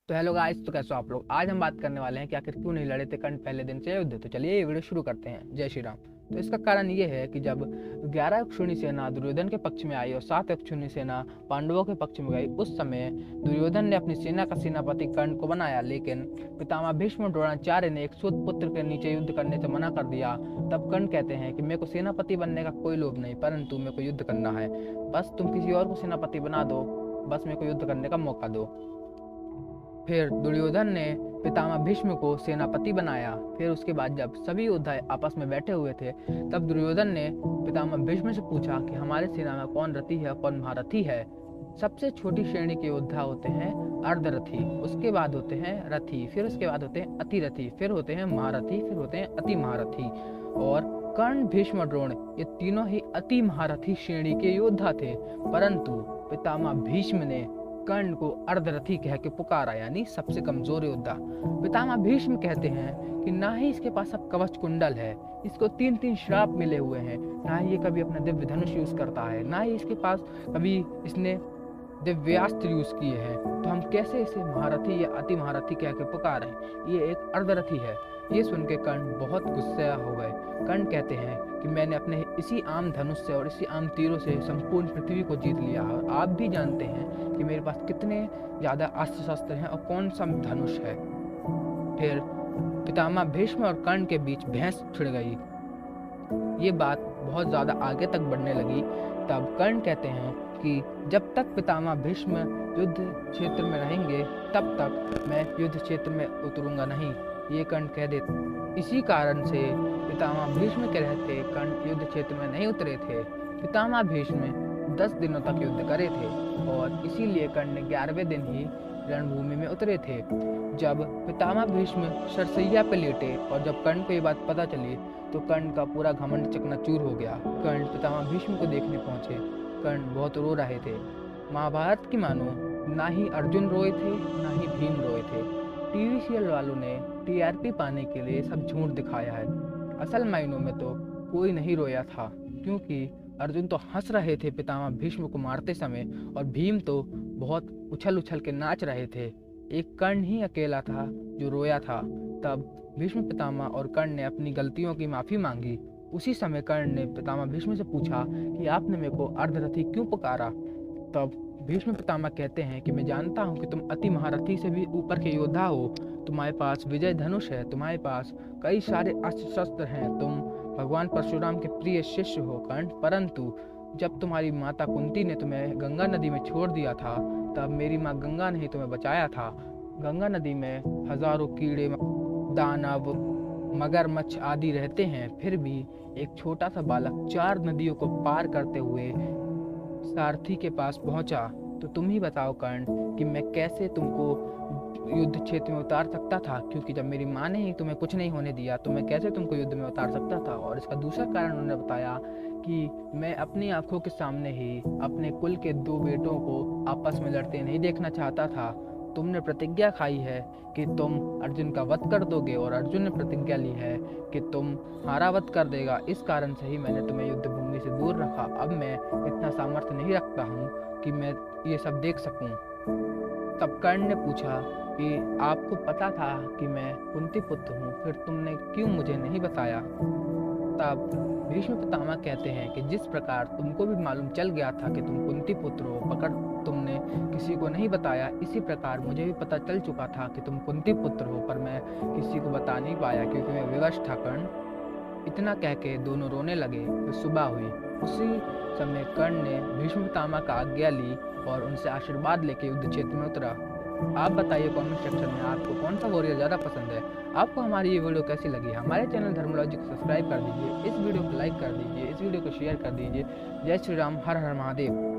तो hello guys, तो कैसे हो आप लोग। आज हम बात करने वाले हैं कि आखिर क्यों नहीं लड़े थे कर्ण पहले दिन से युद्ध। तो चलिए ये वीडियो शुरू करते हैं। जय श्री राम। तो इसका कारण ये है कि जब 11 अक्षौहिणी सेना दुर्योधन के पक्ष में आई और 7 अक्षौहिणी सेना पांडवों के पक्ष में गई, उस समय दुर्योधन ने अपनी सेना का सेनापति कर्ण को बनाया, लेकिन पितामह भीष्म और द्रोणाचार्य ने एक सूत पुत्र के नीचे युद्ध करने से मना कर दिया। तब कर्ण कहते हैं कि मेरे को सेनापति बनने का कोई लोभ नहीं, परंतु मेरे को युद्ध करना है। बस तुम किसी और को सेनापति बना दो, बस मेरे को युद्ध करने का मौका दो। फिर दुर्योधन ने पितामह भीष्म को सेनापति बनाया। फिर उसके बाद जब सभी योद्धा आपस में बैठे हुए थे, तब दुर्योधन ने पितामह भीष्म से पूछा कि हमारे सेना में कौन रथी है, कौन महारथी है। सबसे छोटी श्रेणी के योद्धा होते हैं अर्धरथी, उसके बाद होते हैं रथी, फिर उसके बाद होते हैं अतिरथी, फिर होते हैं महारथी, फिर होते हैं अति महारथी। और कर्ण, भीष्म और द्रोण ये तीनों ही अति महारथी श्रेणी के योद्धा थे, परंतु पितामह भीष्म ने कर्ण को अर्धरथी कह के पुकारा, यानी सबसे कमजोर योद्धा। पितामह भीष्म कहते हैं कि ना ही इसके पास अब कवच कुंडल है, इसको 3 श्राप मिले हुए हैं, ना ही ये कभी अपना दिव्य धनुष यूज करता है, ना ही इसके पास कभी इसने दिव्यास्त्र यूज किए हैं, तो हम कैसे इसे महारथी या अति महारथी कह के पुकार रहे हैं। ये एक अर्धरथी है। ये सुन के कर्ण बहुत गुस्सा हो गए। कर्ण कहते हैं कि मैंने अपने इसी आम धनुष से और इसी आम तीरों से संपूर्ण पृथ्वी को जीत लिया है, और आप भी जानते हैं कि मेरे पास कितने ज्यादा अस्त्र शस्त्र हैं और कौन सा धनुष है। फिर पितामह भीष्म और कर्ण के बीच बहस छिड़ गई। ये बात बहुत ज्यादा आगे तक बढ़ने लगी। तब कर्ण कहते हैं कि जब तक पितामह भीष्म युद्ध क्षेत्र में रहेंगे, तब तक मैं युद्ध क्षेत्र में उतरूंगा नहीं, ये कर्ण कह देते। इसी कारण से पितामह भीष्म के रहते कर्ण युद्ध क्षेत्र में नहीं उतरे थे। पितामह भीष्म 10 दिनों तक युद्ध करे थे, और इसीलिए कर्ण ने 11वें दिन ही रणभूमि में उतरे थे। जब पितामह भीष्म सरसैया पे लेटे और जब कर्ण को ये बात पता चली, तो कर्ण का पूरा घमंड चकनाचूर हो गया। कर्ण पितामह भीष्म को देखने पहुंचे। कर्ण बहुत रो रहे थे। महाभारत की मानो ना ही अर्जुन रोए थे, ना ही भीम रोए थे। टीवी सीरियल वालों ने टीआरपी पाने के लिए सब झूठ दिखाया है। असल मायनों में तो कोई नहीं रोया था, क्योंकि अर्जुन तो हंस रहे थे पितामह भीष्म को मारते समय, और भीम तो बहुत उछल उछल के नाच रहे थे। एक कर्ण ही अकेला था जो रोया था। तब भीष्म पितामह और कर्ण ने अपनी गलतियों की माफी मांगी। उसी समय कर्ण ने पितामह भीष्म से पूछा कि आपने मेरे को अर्धरथी क्यों पुकारा। तब भीष्म पितामह कहते हैं कि मैं जानता हूँ कि तुम अति महारथी से भी ऊपर के योद्धा हो, तुम्हारे पास विजय धनुष है, तुम्हारे पास कई सारे अस्त्र शस्त्र हैं, तुम भगवान परशुराम के प्रिय शिष्य हो कर्ण। परंतु जब तुम्हारी माता कुंती ने तुम्हें गंगा नदी में छोड़ दिया था, तब मेरी माँ गंगा ने ही तुम्हें बचाया था। गंगा नदी में हजारों कीड़े, दानव, मगरमच्छ आदि रहते हैं, फिर भी एक छोटा सा बालक 4 नदियों को पार करते हुए सारथी के पास पहुंचा। तो तुम ही बताओ कर्ण कि मैं कैसे तुमको युद्ध क्षेत्र में उतार सकता था, क्योंकि जब मेरी माँ ने ही तुम्हें कुछ नहीं होने दिया, तो मैं कैसे तुमको युद्ध में उतार सकता था। और इसका दूसरा कारण उन्होंने बताया कि मैं अपनी आंखों के सामने ही अपने कुल के 2 बेटों को आपस में लड़ते नहीं देखना चाहता था। तुमने प्रतिज्ञा खाई है कि तुम अर्जुन का वध कर दोगे, और अर्जुन ने प्रतिज्ञा ली है कि तुम हमारा वध कर देगा। इस कारण से ही मैंने तुम्हें युद्ध भूमि से दूर रखा। अब मैं इतना सामर्थ्य नहीं रखता हूँ कि मैं ये सब देख सकूं। तब कर्ण ने पूछा कि आपको पता था कि मैं कुंती पुत्र हूँ, फिर तुमने क्यों मुझे नहीं बताया। तब भीष्म पितामह कहते हैं कि जिस प्रकार तुमको भी मालूम चल गया था कि तुम कुंती पुत्र हो, मगर तुमने किसी को नहीं बताया, इसी प्रकार मुझे भी पता चल चुका था कि तुम कुंती पुत्र हो, पर मैं किसी को बता नहीं पाया क्योंकि मैं विवश था कर्ण। इतना कह के दोनों रोने लगे। फिर सुबह हुई। उसी समय कर्ण ने भीष्म पितामह का आज्ञा ली और उनसे आशीर्वाद लेके युद्ध क्षेत्र में उतरा। आप बताइए कमेंट सेक्शन में आपको कौन सा वॉरियर ज़्यादा पसंद है। आपको हमारी ये वीडियो कैसी लगी। हमारे चैनल धर्मोलॉजी को सब्सक्राइब कर दीजिए, इस वीडियो को लाइक कर दीजिए, इस वीडियो को शेयर कर दीजिए। जय श्री राम, हर हर महादेव।